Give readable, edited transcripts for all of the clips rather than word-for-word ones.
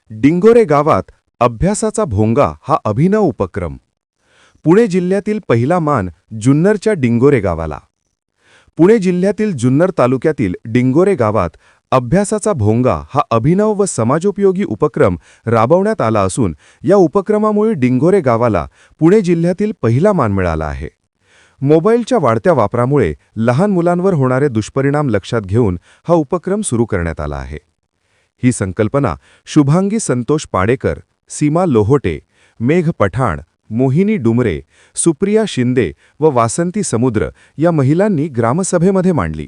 डिंगोरे गावात अभ्यासाचा भोंगा हा अभिनव उपक्रम. पुणे जिल्ह्यातील पहिला मान जुन्नरच्या डिंगोरे गावाला. पुणे जिल्ह्यातील जुन्नर तालुक्यातील डिंगोरे गावात अभ्यासाचा भोंगा हा अभिनव व समाजोपयोगी उपक्रम राबवण्यात आला असून या उपक्रमामुळे डिंगोरे गावाला पुणे जिल्ह्यातील पहिला मान मिळाला आहे. मोबाईलच्या वाढत्या वापरामुळे लहान मुलांवर होणारे दुष्परिणाम लक्षात घेऊन हा उपक्रम सुरू करण्यात आला आहे. ही संकल्पना शुभांगी संतोष पाडेकर, सीमा लोहोटे, मेघ पठाण, मोहिनी डुमरे, सुप्रिया शिंदे व वासंती समुद्र या महिलांनी ग्रामसभेमध्ये मांडली.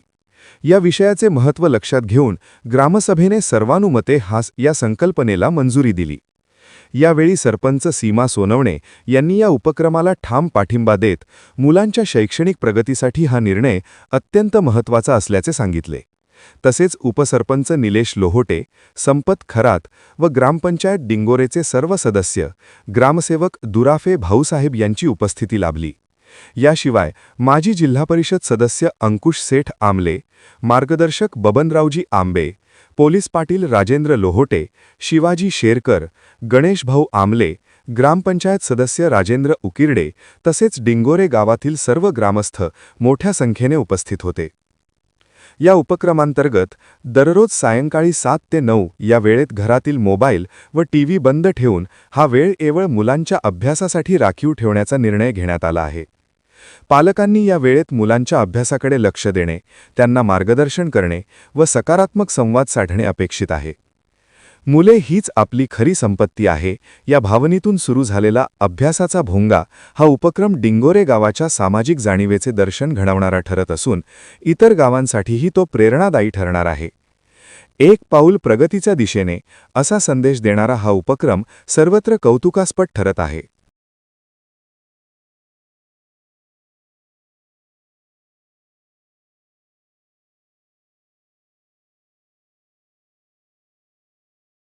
या विषयाचे महत्त्व लक्षात घेऊन ग्रामसभेने सर्वानुमते या संकल्पनेला मंजुरी दिली. यावेळी सरपंच सीमा सोनवणे यांनी या उपक्रमाला ठाम पाठिंबा देत मुलांच्या शैक्षणिक प्रगतीसाठी हा निर्णय अत्यंत महत्त्वाचा असल्याचे सांगितले. तसेच उपसरपंच निलेश लोहोटे, संपत खरात व ग्रामपंचायत डिंगोरेचे सर्व सदस्य, ग्रामसेवक दुराफे भाऊसाहेब यांची उपस्थिती लाभली. याशिवाय माजी जिल्हा परिषद सदस्य अंकुश सेठ आमले, मार्गदर्शक बबनरावजी आंबे, पोलीस पाटील राजेंद्र लोहोटे, शिवाजी शेरकर, गणेश भाऊ आमले, ग्रामपंचायत सदस्य राजेंद्र उकिरडे तसेच डिंगोरे गावातील सर्व ग्रामस्थ मोठ्या संख्येने उपस्थित होते. या उपक्रमांतर्गत दररोज सायंकाळी 7 ते 9 या वेळेत घरातील मोबाईल व टीव्ही बंद ठेवून हा वेळ केवळ मुलांच्या अभ्यासासाठी राखीव ठेवण्याचा निर्णय घेण्यात आला आहे. पालकांनी या वेळेत मुलांच्या अभ्यासाकडे लक्ष देणे, त्यांना मार्गदर्शन करणे व सकारात्मक संवाद साधणे अपेक्षित आहे. मुले हीच आपली खरी संपत्ती आहे या भावनेतून सुरू झालेला अभ्यासाचा भोंगा हा उपक्रम डिंगोरे गावाच्या सामाजिक जाणीवेचे दर्शन घडवणारा ठरत असून इतर गावांसाठीही तो प्रेरणादायी ठरणार आहे. एक पाऊल प्रगतीच्या दिशेने असा संदेश देणारा हा उपक्रम सर्वत्र कौतुकास्पद ठरत आहे.